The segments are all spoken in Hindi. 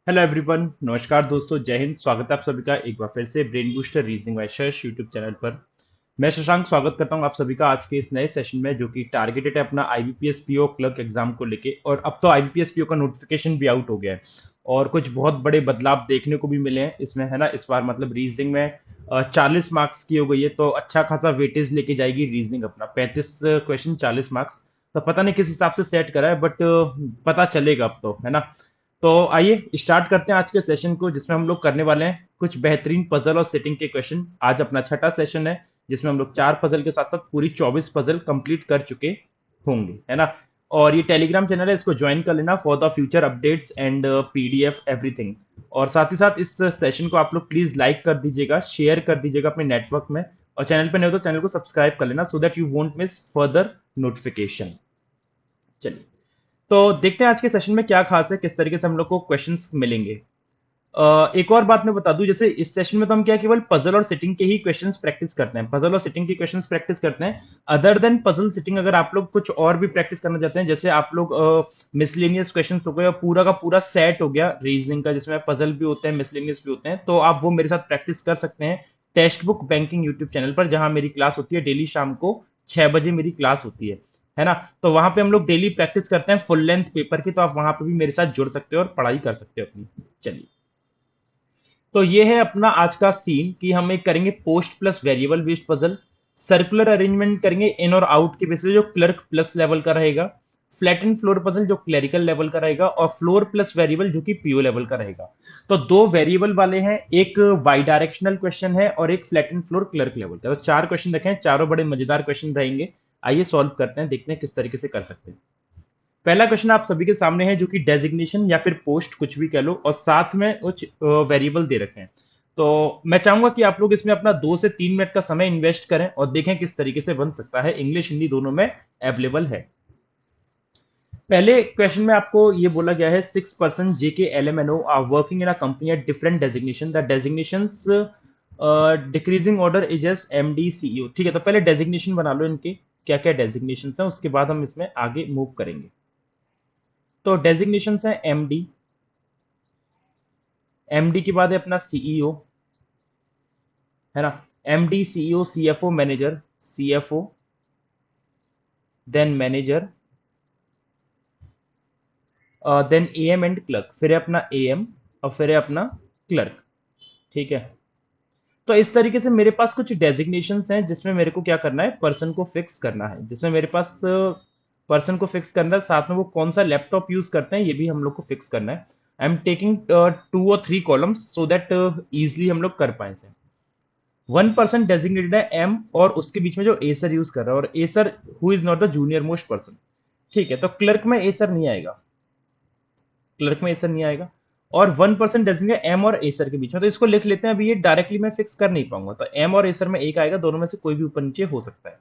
हेलो एवरीवन, नमस्कार दोस्तों, जय हिंद। स्वागत है आप सभी का एक बार फिर से brain booster reasoning by Shash YouTube channel पर। मैं शशांक स्वागत करता हूं आप सभी का आज के इस नए सेशन में, जो कि टारगेटेड है अपना आईबीपीएस पीओ क्लर्क एग्जाम को लेके। और अब तो आईबीपीएस पीओ का नोटिफिकेशन भी आउट हो गया है और कुछ बहुत बड़े बदलाव देखने को भी मिले हैं इसमें, है ना। इस बार मतलब रीजनिंग में 40 मार्क्स की हो गई है, तो अच्छा खासा वेटेज लेके जाएगी रीजनिंग अपना। 35 क्वेश्चन 40 मार्क्स, तो पता नहीं किस हिसाब से सेट करा है, बट पता चलेगा अब तो, है ना। तो आइए स्टार्ट करते हैं आज के सेशन को, जिसमें हम लोग करने वाले हैं कुछ बेहतरीन पजल और सेटिंग के क्वेश्चन। आज अपना छठा सेशन है, जिसमें हम लोग 4 पजल के साथ साथ पूरी 24 पजल कंप्लीट कर चुके होंगे, है ना। और ये टेलीग्राम चैनल है, इसको ज्वाइन कर लेना for the future updates and PDF everything. और साथ ही साथ इस सेशन को आप लोग प्लीज लाइक कर दीजिएगा, शेयर कर दीजिएगा अपने नेटवर्क में। और चैनल पर नहीं हो तो चैनल को सब्सक्राइब कर लेना, so that you won't miss further notification. चलिए, तो देखते हैं आज के सेशन में क्या खास है, किस तरीके से हम लोग को क्वेश्चंस मिलेंगे। एक और बात मैं बता दूं, जैसे इस सेशन में तो हम क्या केवल पजल और सिटिंग के ही क्वेश्चंस प्रैक्टिस करते हैं, पजल और सिटिंग के क्वेश्चंस प्रैक्टिस करते हैं। अदर देन पजल सिटिंग, अगर आप लोग कुछ और भी प्रैक्टिस करना चाहते हैं, जैसे आप लोग मिसलेनियस क्वेश्चंस हो गया, पूरा का पूरा सेट हो गया रीजनिंग का, जिसमें पजल भी होते हैं मिसलेनियस भी होते हैं, तो आप वो मेरे साथ प्रैक्टिस कर सकते हैं text book banking YouTube channel पर, जहां मेरी क्लास होती है डेली शाम को 6 बजे मेरी क्लास होती है ना। तो वहां पे हम लोग डेली प्रैक्टिस करते हैं फुल लेंथ पेपर की, तो आप वहां पे भी मेरे साथ जुड़ सकते हो और पढ़ाई कर सकते हो अपनी। चलिए, तो ये है अपना आज का सीन कि हम एक करेंगे post plus variable based puzzle. Circular arrangement करेंगे इन और आउट के बेसिस, जो क्लर्क प्लस लेवल का रहेगा। फ्लैट एंड फ्लोर पजल जो क्लरिकल लेवल का रहेगा, और फ्लोर प्लस वेरिएबल जो कि पीओ लेवल का रहेगा। तो दो वेरिएबल वाले हैं, एक वाई डायरेक्शनल क्वेश्चन है और एक flat and floor clerk level का। तो 4 क्वेश्चन रखे हैं, चारों बड़े मजेदार क्वेश्चन रहेंगे। आइए सॉल्व करते हैं, देखते हैं किस तरीके से कर सकते हैं। पहला क्वेश्चन आप सभी के सामने है, जो कि डेजिग्नेशन या फिर पोस्ट कुछ भी कह लो, और साथ में कुछ वेरिएबल दे रखे हैं। तो मैं चाहूंगा कि आप लोग इसमें अपना 2 से 3 मिनट का समय इन्वेस्ट करें और देखें किस तरीके से बन सकता है। इंग्लिश हिंदी दोनों में अवेलेबल है। पहले क्वेश्चन में आपको ये बोला गया है 6% J K L M N O R working in a company at different designation, the designations decreasing order is S MD CEO. ठीक है, तो पहले डेजिग्नेशन बना लो इनके, क्या क्या डेजिग्नेशन है, उसके बाद हम इसमें आगे मूव करेंगे। तो डेजिग्नेशन है एमडी, एमडी के बाद है अपना सीईओ, है ना। MD CEO CFO manager, CFO then manager, then AM and clerk, फिर है अपना एएम और फिर है अपना क्लर्क। ठीक है, तो इस तरीके से मेरे पास कुछ डेजिग्नेशंस हैं, जिसमें मेरे को क्या करना है, पर्सन को फिक्स करना है। जिसमें मेरे पास पर्सन को फिक्स करना है, साथ में वो कौन सा लैपटॉप यूज करते हैं ये भी हम लोग को फिक्स करना है। आई एम टेकिंग 2 और 3 कॉलम्स सो दैट इजिली हम लोग कर पाए इसे। 1 पर्सन डेजिग्नेटेड है एम, और उसके बीच में जो एसर यूज कर रहा है, और Acer who is not the junior most person. ठीक है, तो क्लर्क में एसर नहीं आएगा, क्लर्क में एसर नहीं आएगा। और 1 पर्सन डेजिग्नेटेड एम और एसर के बीच में, तो इसको लिख लेते हैं। अभी ये डायरेक्टली मैं फिक्स कर नहीं पाऊंगा, तो एम और एसर में एक आएगा, दोनों में से कोई भी ऊपर नीचे हो सकता है।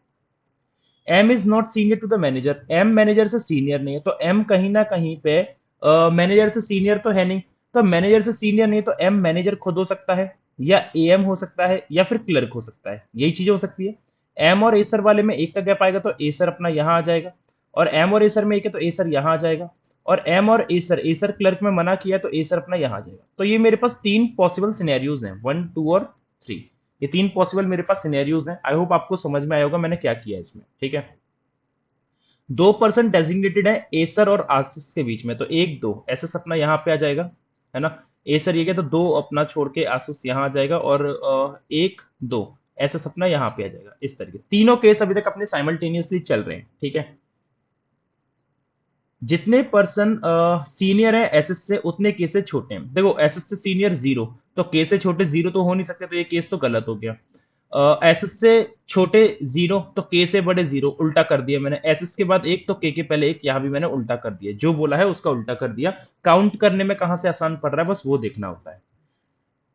M is not senior to the manager, M manager से सीनियर नहीं है, तो एम कहीं ना कहीं पे मैनेजर से सीनियर तो है नहीं। तो मैनेजर से सीनियर नहीं, तो एम मैनेजर खुद हो सकता है, या एएम हो सकता है, या फिर क्लर्क हो सकता है, यही चीज हो सकती है। एम और एसर वाले में एक का गैप आएगा, तो एसर अपना यहां आ जाएगा। और एम और एसर में एक है, तो एसर यहां आ जाएगा। और एम और एसर, एसर क्लर्क में मना किया, तो एसर अपना यहां आ जाएगा। तो ये मेरे पास 3 पॉसिबल सिनेरियोज हैं, 1, 2 और 3। ये 3 पॉसिबल मेरे पास सिनेरियोज हैं। आई होप आपको समझ में आया होगा मैंने क्या किया इसमें। ठीक है, 2 पर्सन डेजिग्नेटेड है एसर और आसिस के बीच में, तो 1, 2 एसएस अपना यहाँ पे आ जाएगा, है ना। एसर ये क्या, तो 2 अपना छोड़ के आसिस यहाँ आ जाएगा, और 1, 2 एसएस अपना यहाँ पे आ जाएगा। इस तरीके तीनों केस अभी तक अपने साइमल्टेनियसली चल रहे हैं। ठीक है, जितने पर्सन सीनियर है एसएस से, उतने केस से छोटे हैं। देखो, एसएस से सीनियर 0, तो केस से छोटे 0 तो हो नहीं सकते, तो ये केस तो गलत हो गया। एसएस से छोटे 0, तो के से बड़े 0, उल्टा कर दिया मैंने। एसएस के बाद 1, तो के पहले 1, यहां भी मैंने उल्टा कर दिया, जो बोला है उसका उल्टा कर दिया। काउंट करने में कहां से आसान पड़ रहा है, बस वो देखना होता है।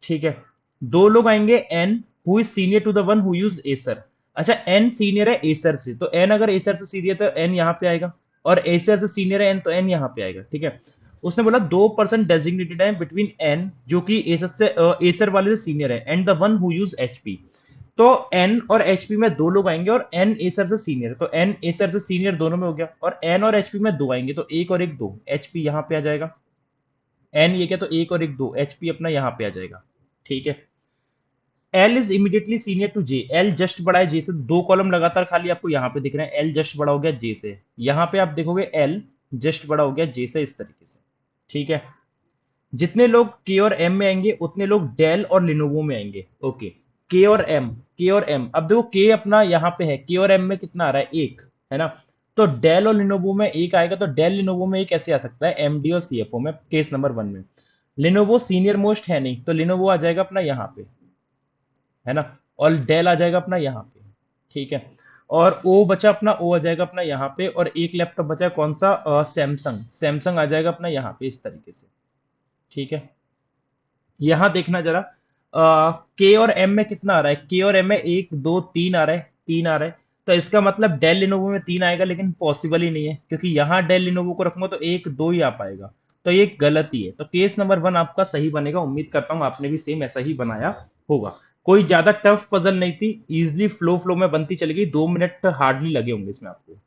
ठीक है, दो लोग आएंगे N who is senior to the one who uses Acer. अच्छा, एन सीनियर है एसर से, तो एन अगर एसर से सीनियर तो एन यहाँ पे आएगा, और एसर से सीनियर है एन, तो एन यहाँ पे आएगा। ठीक है, उसने बोला 2 पर्सन डेजिग्नेटेड है बिटवीन एन, जो कि एसर से एसर वाले से सीनियर है, and the one who use HP. तो एन और एचपी में 2 लोग आएंगे, और एन एसर से सीनियर, तो एन एसर से सीनियर दोनों में हो गया। और एन और एचपी में 2 आएंगे, तो 1 और 1 2, एचपी यहाँ पे आ जाएगा। एन ये क्या, तो एक और एक दो, एच पी अपना यहाँ पे आ जाएगा। ठीक है, L is immediately senior to J, L just बड़ा है जे से, दो कॉलम लगातार खाली आपको यहाँ पे दिख रहे हैं, एल जस्ट बड़ा हो गया जे से, यहाँ पे आप देखोगे एल जस्ट बड़ा हो गया जे से, इस तरीके से। ठीक है, जितने लोग के और एम में आएंगे उतने लोग डेल और लिनोवो में आएंगे। ओके, के और एम, के और एम, अब देखो के अपना यहाँ पे है, के और एम में कितना आ रहा है, एक, है ना। तो डेल और लिनोवो में एक आएगा, तो डेल लिनोवो में एक कैसे आ सकता है, एमडी और सीएफओ में, केस नंबर 1 में। लिनोवो सीनियर मोस्ट है नहीं, तो लिनोवो आ जाएगा अपना यहाँ पे, है ना, और डेल आ जाएगा अपना यहाँ पे। ठीक है, और ओ बचा अपना, ओ आ जाएगा अपना यहाँ पे, और एक लैपटॉप बचा है, कौन सा, सैमसंग, सैमसंग आ जाएगा अपना यहाँ पे, इस तरीके से। ठीक है, यहां देखना जरा, के और एम में कितना आ रहा है, के और एम में एक दो तीन आ रहा है, तीन आ रहा है। तो इसका मतलब डेल लिनोवो में तीन आएगा, लेकिन पॉसिबल ही नहीं है, क्योंकि यहां डेल लिनोवो को रखूंगा तो एक दो ही आ पाएगा, तो ये गलती है। तो केस नंबर 1 आपका सही बनेगा। उम्मीद करता हूं आपने भी सेम ऐसा ही बनाया होगा। कोई ज्यादा टफ पजल नहीं थी, इजिली फ्लो फ्लो में बनती चली गई, 2 मिनट हार्डली लगे होंगे इसमें आपको।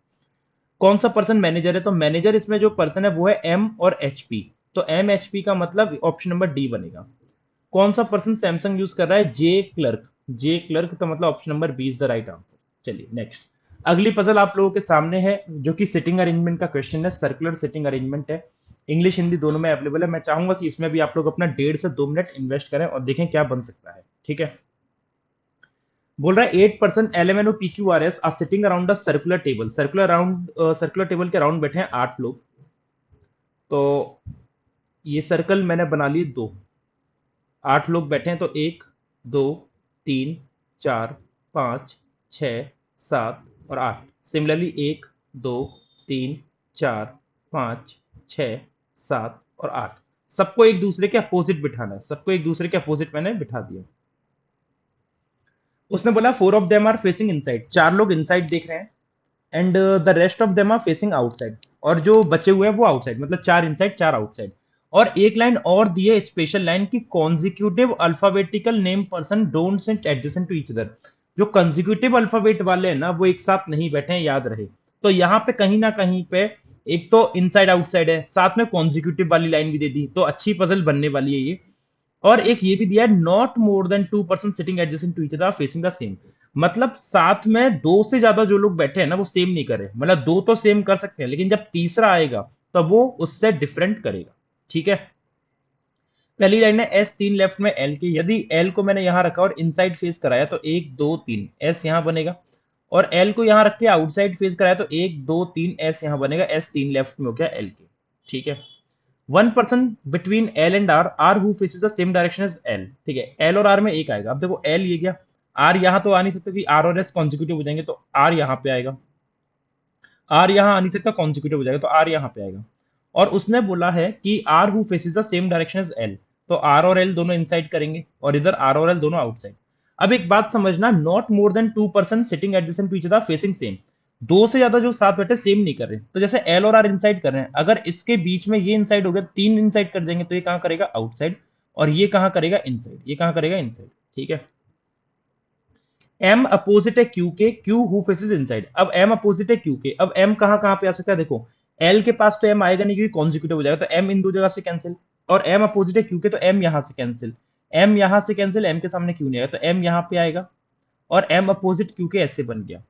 कौन सा पर्सन मैनेजर है, तो मैनेजर इसमें जो पर्सन है वो है एम और एचपी, तो एम एचपी का मतलब ऑप्शन नंबर डी बनेगा। कौन सा पर्सन सैमसंग यूज कर रहा है, जे क्लर्क, जे क्लर्क, तो मतलब option number B is the right answer. चलिए नेक्स्ट, अगली पजल आप लोगों के सामने है, जो कि सिटिंग अरेंजमेंट का क्वेश्चन है, सर्कुलर सिटिंग अरेंजमेंट है, इंग्लिश हिंदी दोनों में अवेलेबल है। मैं चाहूंगा कि इसमें भी आप लोग अपना 1.5 से 2 मिनट इन्वेस्ट करें और देखें क्या बन सकता है। ठीक है, बोल रहा है 8 person L P Q R S R sitting around the circular table, circular round, circular table के राउंड बैठे हैं 8 लोग। तो ये सर्कल मैंने बना लिए दो, 8 लोग बैठे हैं, तो 1 2 3 4 5 6 7 और 8। सिमिलरली 1 2 3 4 5 6 7 और 8, सबको एक दूसरे के अपोजिट बिठाना है, सबको एक दूसरे के अपोजिट मैंने बिठा दिया। उसने बोला 4 of them are facing inside, 4 लोग इनसाइड देख रहे हैं, and the rest of them are facing outside, और जो बचे हुए हैं वो आउटसाइड, मतलब 4 इनसाइड 4 आउटसाइड। और एक लाइन और दी है, स्पेशल लाइन की, consecutive alphabetical name person don't sit adjacent to each other, जो कंजिक्यूटिव अल्फाबेट वाले हैं ना वो एक साथ नहीं बैठे हैं, याद रहे। तो यहाँ पे कहीं ना कहीं पे एक तो इनसाइड आउटसाइड है, साथ में कॉन्जिक्यूटिव वाली लाइन भी दे दी, तो अच्छी पजल बनने वाली है ये। और एक ये भी दिया है, not more than 2 person sitting adjacent to each other facing the same, मतलब साथ में दो से ज्यादा जो लोग बैठे हैं ना वो सेम नहीं कर रहे, मतलब दो तो सेम कर सकते हैं, लेकिन जब तीसरा आएगा तब वो उससे डिफरेंट करेगा। ठीक है, पहली लाइन है एस 3 लेफ्ट में एल के, यदि एल को मैंने यहां रखा और इनसाइड फेस कराया तो 1 2 3 एस यहां बनेगा, और एल को यहां रख के आउटसाइड फेस कराया तो 1 2 3 एस यहां बनेगा, एस 3 लेफ्ट में हो गया एल के। ठीक है, 1 person between L and R, R who faces the same direction as L, ठीक है, एल और आर में एक आएगा। अब देखो एल ये गया, आर यहां तो आ नहीं सकता कि आर और एस कॉन्जिक्यूटिव हो जाएंगे, तो आर यहां पे आएगा, आर यहां आ नहीं सकता, कॉन्जिक्यूटिव हो जाएगा, तो आर यहां पे आएगा। और उसने बोला है कि R who faces the same direction as L, तो आर और एल दोनों इनसाइड करेंगे, और इधर आर और एल दोनों आउटसाइड। अब एक बात समझना, not more than 2 person sitting adjacent to each other facing same, दो से ज्यादा जो साथ बैठे सेम नहीं कर रहे, तो जैसे एल और आर इनसाइड कर रहे हैं, अगर इसके बीच में ये इनसाइड हो गया, 3 इनसाइड कर जाएंगे, तो ये कहां करेगा, आउटसाइड, और ये कहां करेगा, इनसाइड, ये कहां करेगा, इनसाइड। ठीक है, एम अपोजिट है क्यू के, क्यू हु फेसेस इनसाइड, अब एम अपोजिट है क्यू के, अब एम कहां कहां पे आ सकता है, देखो एल के पास तो एम आएगा नहीं क्योंकि कॉन्जिक्यूटिव हो जाएगा, तो एम इन दो जगह से कैंसिल, और एम अपोजिट है क्यू के, तो एम यहां से कैंसिल, एम यहां से कैंसिल, एम के सामने क्यू नहीं आएगा, तो एम यहां पे आएगा, और एम अपोजिट क्यू के ऐसे बन गया।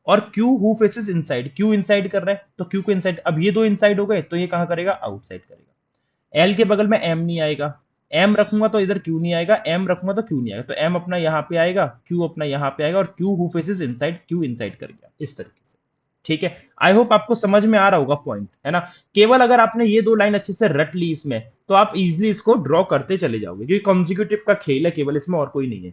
और Q who faces inside, Q inside कर रहा है तो क्यू को इनसाइड, अब ये दो इनसाइड हो गए तो ये कहां करेगा, आउटसाइड करेगा। एल के बगल में एम नहीं आएगा, एम रखूंगा तो इधर क्यू नहीं आएगा, एम रखूंगा तो क्यू नहीं आएगा, तो एम अपना यहां पे आएगा, क्यू अपना यहां पे आएगा, और Q who faces inside, Q inside कर गया, इस तरीके से। ठीक है, आई होप आपको समझ में आ रहा होगा पॉइंट, है ना। केवल अगर आपने ये दो लाइन अच्छे से रट ली इसमें, तो आप इजिली इसको ड्रॉ करते चले जाओगे, क्योंकि कॉन्जिक्यूटिव का खेल है केवल, इसमें और कोई नहीं है।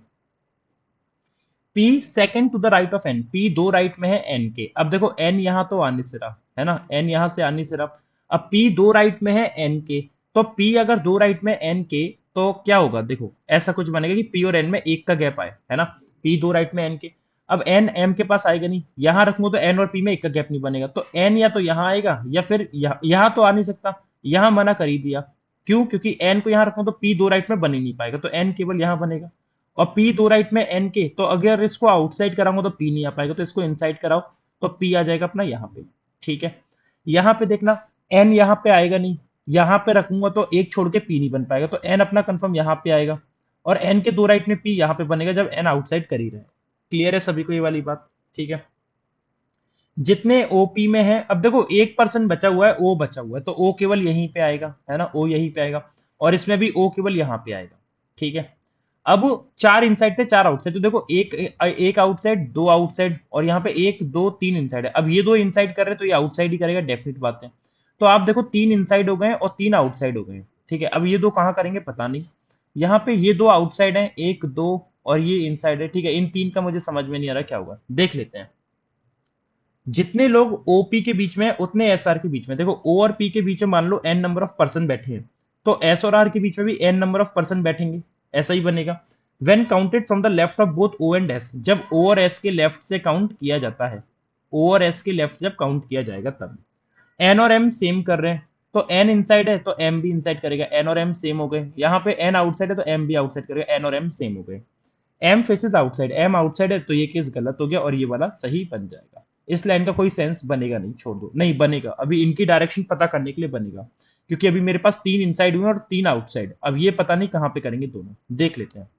P second to the right of N, P दो राइट में है N के, अब देखो N यहां तो आने से रहा, है ना, N यहां से आने से रहा, अब P दो राइट में है N के, तो P अगर दो राइट में N के, तो क्या होगा, देखो ऐसा कुछ बनेगा कि P और N में एक का गैप आए, है ना, P दो राइट में N के, अब N M के पास आएगा नहीं, यहां रखूंगा तो N और P में एक का गैप नहीं बनेगा, तो N या तो यहां आएगा या फिर यहां तो आ नहीं सकता, यहां मना कर ही दिया, क्यों, क्योंकि N को यहां रखूंगा तो P दो राइट में बन ही नहीं पाएगा, तो N केवल यहां बनेगा, और P दो राइट में N के, तो अगर इसको आउटसाइड कराऊंगा तो P नहीं आ पाएगा, तो इसको इनसाइड कराओ तो P आ जाएगा अपना यहाँ पे। ठीक है, यहाँ पे देखना N यहाँ पे आएगा नहीं, यहाँ पे रखूंगा तो एक छोड़ के पी नहीं बन पाएगा, तो एन अपना कंफर्म यहाँ पे आएगा, और एन के दो राइट में पी यहाँ पे बनेगा जब एन आउटसाइड कर ही रहे। क्लियर है सभी को ये वाली बात? ठीक है। जितने ओपी में है, अब देखो 1% बचा हुआ है, ओ बचा हुआ है, तो ओ केवल यहीं पे आएगा, है ना, ओ यहीं पे आएगा, और इसमें भी ओ केवल यहाँ पे आएगा। ठीक है। अब चार इनसाइड थे, चार आउटसाइड, तो देखो एक एक आउटसाइड, दो आउटसाइड, और यहाँ पे एक दो तीन इनसाइड है। अब ये दो इनसाइड कर रहे हैं तो ये आउटसाइड ही करेगा, डेफिनेट बात है। तो आप देखो तीन इनसाइड हो गए हैं और तीन आउटसाइड हो गए हैं। ठीक है। अब ये दो कहाँ करेंगे पता नहीं। यहाँ पे ये दो आउटसाइड हैं, एक दो, और ये इनसाइड है। ठीक है। इन तीन का मुझे समझ में नहीं आ रहा क्या होगा, देख लेते हैं। जितने लोग ओपी के बीच में हैं, उतने एसआर के बीच में, देखो ओ और पी के बीच में मान लो एन नंबर ऑफ पर्सन बैठे हैं, तो एस और आर के बीच में भी एन नंबर ऑफ पर्सन बैठेंगे, ऐसा ही बनेगा। When counted from the left of both O and S, जब ओ और एस के लेफ्ट से काउंट किया जाता है, ओ और एस के लेफ्ट जब काउंट किया जाएगा तब। एन और एम सेम कर रहे हैं, तो एन इनसाइड है तो एम भी इनसाइड करेगा, एन और एम सेम हो गए। यहाँ पे एन आउटसाइड है तो एम भी आउटसाइड करेगा, एन और एम सेम हो गए। M faces outside, M outside है तो ये केस गलत हो गया और ये वाला सही बन जाएगा। इस लाइन का कोई सेंस बनेगा नहीं, छोड़ दो, नहीं बनेगा, अभी इनकी डायरेक्शन पता करने के लिए बनेगा, क्योंकि अभी मेरे पास तीन इनसाइड हुए और तीन आउटसाइड, अब ये पता नहीं कहां पे करेंगे दोनों, देख लेते हैं।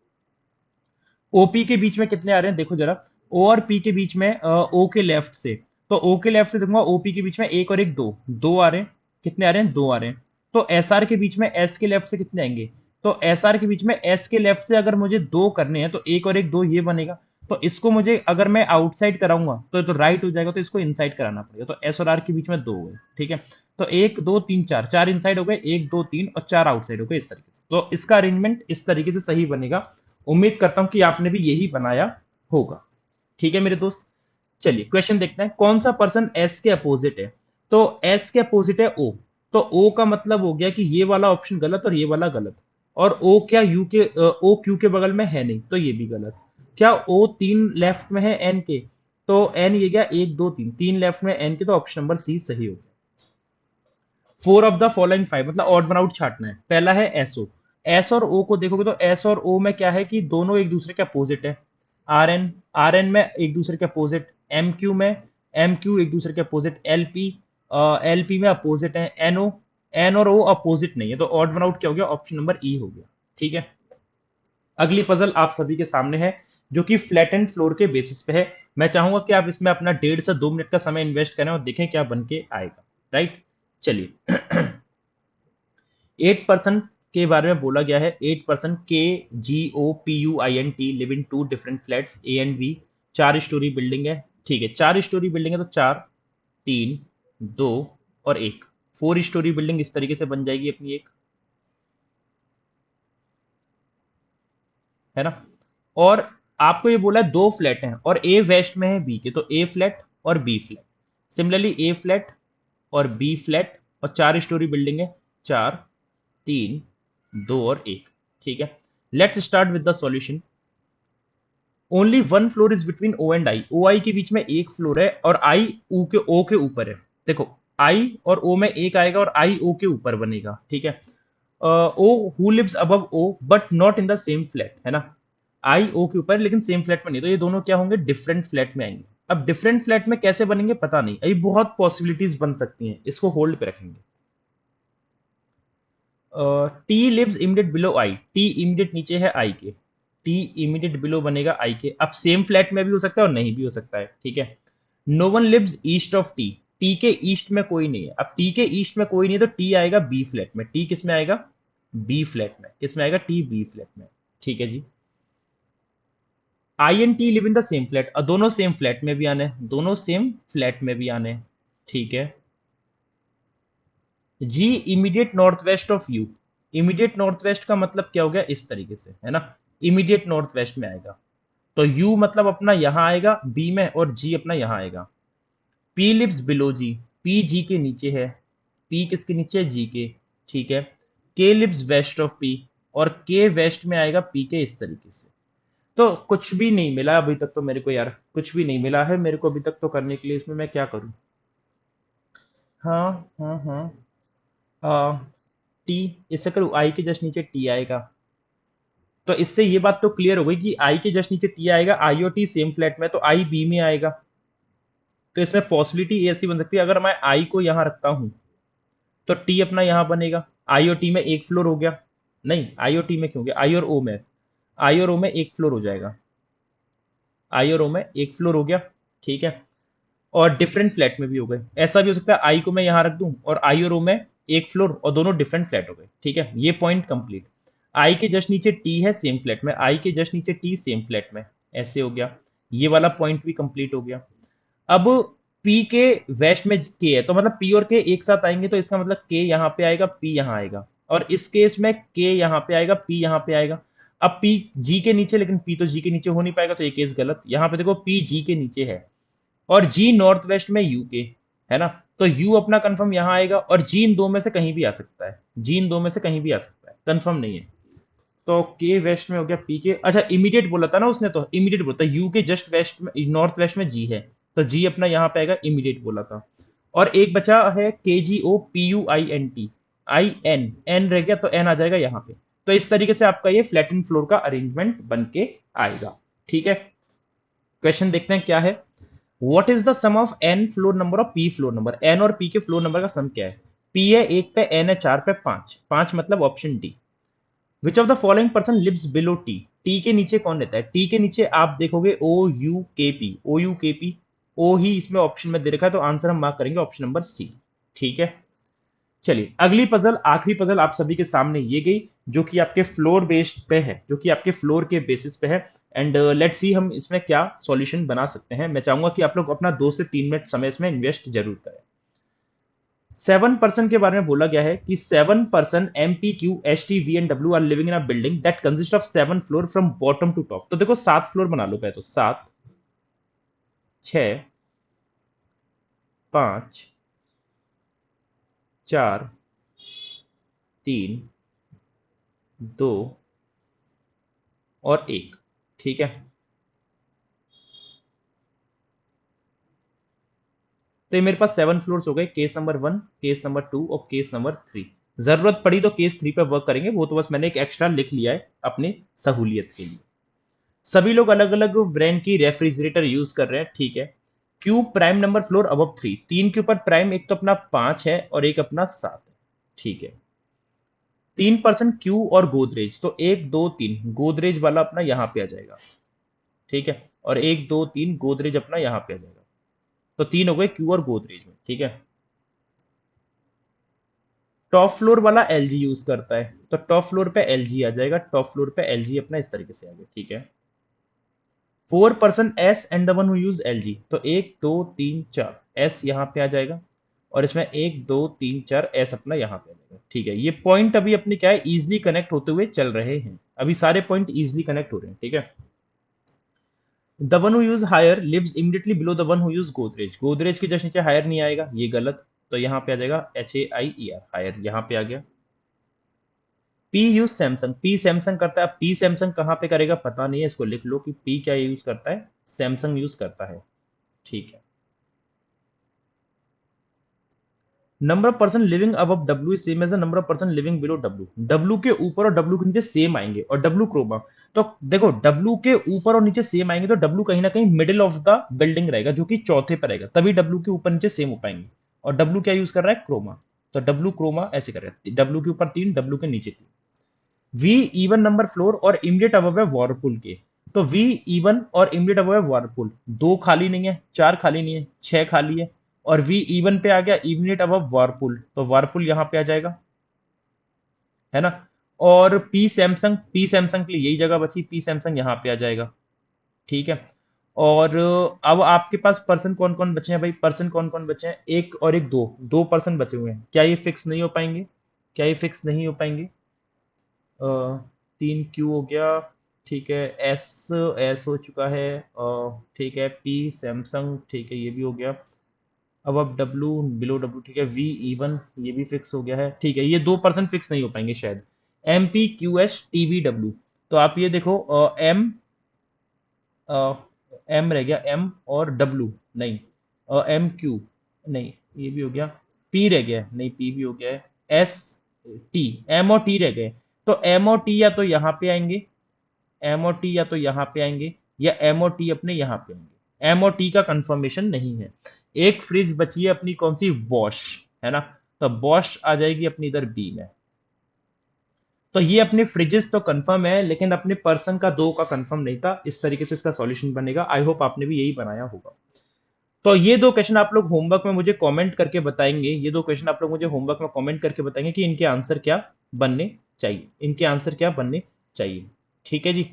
ओपी के बीच में कितने आ रहे हैं देखो जरा, ओ और पी के बीच में, ओ के लेफ्ट से, तो ओ के लेफ्ट से देखूंगा ओपी के बीच में एक और एक दो, दो आ रहे हैं, कितने आ रहे हैं, दो आ रहे हैं। तो एस आर के बीच में एस के लेफ्ट से कितने आएंगे, तो एस आर के बीच में एस के लेफ्ट से अगर मुझे दो करने हैं तो एक और एक दो ये बनेगा, तो इसको मुझे अगर मैं आउटसाइड कराऊंगा तो राइट हो जाएगा, तो इसको इनसाइड कराना पड़ेगा, तो एस और आर के बीच में दो हो गए। ठीक है। तो एक दो तीन चार, चार इनसाइड हो गए, एक दो तीन और चार आउटसाइड हो गए, इस तरीके से, तो इसका अरेंजमेंट इस तरीके से सही बनेगा। उम्मीद करता हूं कि आपने भी यही बनाया होगा। ठीक है मेरे दोस्त। चलिए क्वेश्चन देखते हैं, कौन सा पर्सन एस के अपोजिट है, तो एस के अपोजिट है ओ, तो ओ का मतलब हो गया कि ये वाला ऑप्शन गलत और ये वाला गलत, और ओ क्या यू के, ओ क्यू के बगल में है नहीं, तो ये भी गलत। क्या ओ तीन लेफ्ट में है एन के, तो एन ये गया एक दो तीन, तीन लेफ्ट में एन के, तो ऑप्शन नंबर सी सही हो गया। Four of the following five, मतलब ऑड वन आउट छाटना है। पहला है एसओ, एस और ओ को देखोगे तो एस और ओ में क्या है कि दोनों एक दूसरे के अपोजिट है। आर एन में एक दूसरे के अपोजिट, एम क्यू में, एम क्यू एक दूसरे के opposite, L P, L P में अपोजिट है, एनओ, एन और ओ अपोजिट नहीं है, तो ऑड वन आउट क्या हो गया, ऑप्शन नंबर ई हो गया। ठीक है। अगली पजल आप सभी के सामने है, जो कि फ्लैट एंड फ्लोर के बेसिस पे है। मैं चाहूंगा कि आप इसमें अपना 1.5 से 2 मिनट का समय इन्वेस्ट करें और देखें क्या बन के आएगा। राइट। चलिए 8% के बारे में बोला गया है। 8% K G O P U I N T live in two different flats A and B. 4 story building है। ठीक है, 4 स्टोरी बिल्डिंग है तो चार, तीन, दो और एक। 4 स्टोरी बिल्डिंग इस तरीके से बन जाएगी अपनी एक, है ना। और आपको ये बोला है दो फ्लैट हैं और ए वेस्ट में है बी के, तो ए फ्लैट और बी फ्लैट। सिमिलरली ए फ्लैट और बी फ्लैट, और 4 स्टोरी बिल्डिंग है, चार, तीन, दो और एक। ठीक है। Let's start with the solution. Only one floor is between O and I, O I के बीच में एक फ्लोर है और आई ओ के ऊपर है। देखो आई और ओ में एक आएगा और आई ओ के ऊपर बनेगा। ठीक है। O who lives above O but not in the same flat, है ना। आई ओ के ऊपर लेकिन सेम फ्लैट में नहीं, तो ये दोनों क्या होंगे, डिफरेंट फ्लैट में आएंगे। अब डिफरेंट फ्लैट में कैसे बनेंगे पता नहीं, अभी बहुत पॉसिबिलिटीज बन सकती हैं, इसको होल्ड पे रखेंगे। T lives immediate below I, T immediate नीचे है आई के, टी इमीडिएट बिलो बनेगा आई के। अब सेम फ्लैट में भी हो सकता है और नहीं भी हो सकता है। ठीक है। No one lives east of T, T के ईस्ट में कोई नहीं है। अब टी के ईस्ट में कोई नहीं है तो टी आएगा बी फ्लैट में। टी किस में आएगा, बी फ्लैट में। किस में आएगा, टी बी फ्लैट में। ठीक है जी। I and T live in the same flat, और दोनों सेम फ्लैट में भी आने, दोनों सेम फ्लैट में भी आने। ठीक है। G immediate north west of U, immediate north west का मतलब क्या हो गया, इस तरीके से, है ना। इमीडिएट नॉर्थ वेस्ट में आएगा, तो यू मतलब अपना यहां आएगा बी में और जी अपना यहां आएगा। पी लिव्स बिलो जी, पी जी के नीचे है, पी किसके नीचे है, जी के। ठीक है। के लिव्स वेस्ट ऑफ पी, और के वेस्ट में आएगा पी के, इस तरीके से। तो कुछ भी नहीं मिला अभी तक तो मेरे को यार, कुछ भी नहीं मिला है मेरे को अभी तक तो करने के लिए, इसमें मैं क्या करूं। हाँ हाँ हाँ, टी, इससे करूँ आई के जस्ट नीचे टी आएगा, तो इससे ये बात तो क्लियर हो गई कि आई के जस्ट नीचे टी आएगा, आई और टी सेम फ्लैट में, तो आई बी में आएगा। तो इसमें पॉसिबिलिटी ऐसी बन सकती है, अगर मैं आई को यहाँ रखता हूँ तो टी अपना यहां बनेगा, आई और टी में एक फ्लोर हो गया, नहीं आई और टी में क्यों गया, आई और ओ में, आई और ओ में एक फ्लोर हो जाएगा, आई और ओ में एक फ्लोर हो गया, ठीक है। और डिफरेंट फ्लैट में भी हो गए, ऐसा भी हो सकता है आई को मैं यहां रख दूं और आई और ओ में एक फ्लोर और दोनों डिफरेंट फ्लैट हो गए, ठीक है, ये पॉइंट कंप्लीट। आई के जस्ट नीचे टी है सेम फ्लैट में, आई के जस्ट नीचे टी सेम फ्लैट में, ऐसे हो गया, ये वाला पॉइंट भी कंप्लीट हो गया। अब P के वेस्ट में K है, तो मतलब P और K एक साथ आएंगे, तो इसका मतलब K यहाँ पे आएगा, P यहाँ आएगा, और इस केस में K यहाँ पे आएगा, P यहाँ पे आएगा। अब P G के नीचे, लेकिन P तो G के नीचे हो नहीं पाएगा, तो ये केस गलत। यहाँ पे देखो P G के नीचे है और G नॉर्थ वेस्ट में U के, है ना, तो U अपना कंफर्म यहाँ आएगा, और G इन दो में से कहीं भी आ सकता है, G इन दो में से कहीं भी आ सकता है, कंफर्म नहीं है। तो के वेस्ट में हो गया, पी के, अच्छा इमीडिएट बोला था ना उसने, तो इमीडिएट बोलता है, यू के जस्ट वेस्ट में, नॉर्थ वेस्ट में जी है, तो जी अपना यहाँ पे आएगा, इमीडिएट बोला था। और एक बचा है K G O P U I N T, I N, N रह गया, तो एन आ जाएगा यहाँ पे। तो इस तरीके से आपका ये फ्लैटेन फ्लोर का अरेंजमेंट बन के आएगा, ठीक है। क्वेश्चन देखते हैं क्या है। What is the sum of N floor number और पी फ्लोर नंबर, एन और पी के फ्लोर नंबर का सम क्या है। पी है एक पे, एन है चार पे, पांच, पांच मतलब option D. Which of the following person lives below T, T के नीचे कौन रहता है, टी के नीचे आप देखोगे ओ यू के पी, ओ यू के पी, ओ ही इसमें ऑप्शन में दे रखा है, तो आंसर हम मार्क करेंगे ऑप्शन नंबर सी, ठीक है। चलिए अगली पजल, आखिरी पजल आप सभी के सामने ये गई, जो कि आपके फ्लोर बेस्ड पे है, जो कि आपके फ्लोर के बेसिस पे है। एंड लेट्स सी हम इसमें क्या सॉल्यूशन बना सकते हैं। मैं चाहूंगा कि आप लोग अपना 2 से 3 मिनट समय इसमें इन्वेस्ट जरूर करें। 7% के बारे में बोला गया है कि 7% M P Q H T V and W are living in a building that consist of 7 floor from bottom to top. तो देखो 7 फ्लोर बना लो पहले, तो 7, 6, 5, 4, 3, 2 और 1, ठीक है। तो ये मेरे पास 7 फ्लोर्स हो गए, केस नंबर 1, केस नंबर 2 और केस नंबर 3। जरूरत पड़ी तो केस 3 पे वर्क करेंगे, वो तो बस मैंने एक एक्स्ट्रा लिख लिया है अपनी सहूलियत के लिए। सभी लोग अलग अलग ब्रांड की रेफ्रिजरेटर यूज कर रहे हैं, ठीक है। क्यू प्राइम नंबर फ्लोर अब 3, तीन के ऊपर प्राइम एक तो अपना 5 है और एक अपना 7 है, ठीक है। 3% क्यू और गोदरेज, तो 1 2 3 गोदरेज वाला अपना यहाँ पे आ जाएगा, ठीक है। और 1 2 3 गोदरेज अपना यहाँ पे आ जाएगा, तो 3 हो गए क्यू और गोदरेज में, ठीक है। टॉप फ्लोर वाला एलजी यूज करता है, तो टॉप फ्लोर पे एलजी आ जाएगा, टॉप फ्लोर पे एलजी अपना इस तरीके से आ गया, ठीक है। 4% S and the one who use L G, तो 1 2 3 4 एस यहाँ पे आ जाएगा, और इसमें 1 2 3 4 एस अपना यहाँ पे आ जाएगा, ठीक है। ये पॉइंट अभी अपने क्या है, इजिली कनेक्ट होते हुए चल रहे हैं, अभी सारे पॉइंट इजिली कनेक्ट हो रहे हैं, ठीक है। The one who uses Haier lives immediately below the one who uses Godrej, Godrej के जस्ट नीचे हायर नहीं आएगा, ये गलत, तो यहाँ पे आ जाएगा HAIER, हायर यहाँ पे आ गया। P use Samsung, P Samsung करता है, पी सैमसंग कहाँ पे करेगा पता नहीं है, इसको लिख लो कि पी क्या यूज करता है, सैमसंग यूज करता है, ठीक है। Number of person living above W is same as the number of person living below W, W के ऊपर और डब्ल्यू के नीचे सेम आएंगे, और डब्ल्यू क्रोमा, तो देखो डब्ल्यू के ऊपर और नीचे सेम आएंगे, तो डब्ल्यू कहीं ना कहीं मिडिल ऑफ द बिल्डिंग रहेगा, जो कि चौथे पर रहेगा, तभी डब्ल्यू के ऊपर नीचे सेम हो पाएंगे। और डब्ल्यू क्या यूज कर रहा है, क्रोमा, तो डब्ल्यू क्रोमा ऐसे कर रहा है, डब्ल्यू के ऊपर 3, डब्ल्यू के नीचे 3। वी इवन नंबर फ्लोर और इमीडिएट अबव है वॉरपूल के, तो वी इवन और इमीडिएट अबव है वॉरपूल, 2 खाली नहीं है, 4 खाली नहीं है, 6 खाली है, और वी इवन पे आ गया, इमीडिएट अबव वॉरपूल, तो वॉरपूल यहां पे आ जाएगा, है ना। और पी सैमसंग, पी सैमसंग के लिए यही जगह बची, पी सैमसंग यहां पे आ जाएगा, ठीक है। और अब आपके पास पर्सन कौन कौन बचे हैं भाई, पर्सन कौन कौन बचे हैं, एक और एक, दो, 2 पर्सन बचे हुए हैं, क्या ये फिक्स नहीं हो पाएंगे, क्या ये फिक्स नहीं हो पाएंगे। 3 क्यू हो गया, ठीक है, एस, एस हो चुका है, ठीक है, पी सैमसंग, ठीक है, ये भी हो गया। अब डब्ल्यू बिलो डब्ल्यू, ठीक है, वी इवन ये भी फिक्स हो गया है, ठीक है। ये 2% फिक्स नहीं हो पाएंगे शायद, M P Q S T V W, तो आप ये देखो, एम, एम रह गया, एम और डब्ल्यू नहीं, एम क्यू नहीं, ये भी हो गया, पी रह गया, नहीं पी भी हो गया है, एस, टी, एम और टी रह गए, तो एम और टी या तो यहाँ पे आएंगे, एम और टी या तो यहाँ पे आएंगे, या एम और टी अपने यहाँ पे आएंगे, एम और टी का कंफर्मेशन नहीं है। एक फ्रिज बची है अपनी, कौन सी, वॉश, है ना, तो बॉश आ जाएगी अपनी इधर बी में। तो ये अपने फ्रिजेस तो कंफर्म है, लेकिन अपने पर्सन का दो का कंफर्म नहीं था। इस तरीके से इसका सॉल्यूशन बनेगा। आई होप आपने भी यही बनाया होगा। तो ये दो क्वेश्चन आप लोग होमवर्क में मुझे कमेंट करके बताएंगे, ये दो क्वेश्चन आप लोग मुझे होमवर्क में कमेंट करके बताएंगे कि इनके आंसर क्या बनने चाहिए, इनके आंसर क्या बनने चाहिए। ठीक है जी।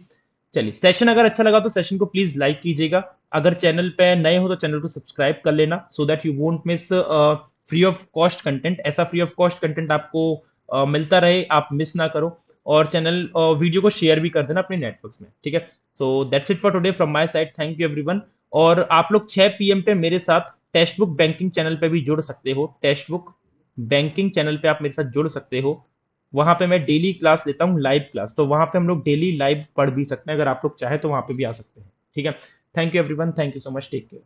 चलिए, सेशन अगर अच्छा लगा तो सेशन को प्लीज लाइक कीजिएगा। अगर चैनल पे नए हो तो चैनल को सब्सक्राइब कर लेना, so that you won't miss free of cost content. ऐसा फ्री ऑफ कॉस्ट कंटेंट आपको मिलता रहे, आप मिस ना करो। और चैनल वीडियो को शेयर भी कर देना अपने नेटवर्क्स में। ठीक है। So that's it for today from my side. Thank you everyone. और आप लोग 6 पीएम पे मेरे साथ टेक्स्ट बुक बैंकिंग चैनल पे भी जुड़ सकते हो। टेक्स्ट बुक बैंकिंग चैनल पे आप मेरे साथ जुड़ सकते हो। वहां पे मैं डेली क्लास लेता हूँ, लाइव क्लास। तो वहां पे हम लोग डेली लाइव पढ़ भी सकते हैं। अगर आप लोग चाहे तो वहां पे भी आ सकते हैं। ठीक है। Thank you everyone, thank you so much, take care.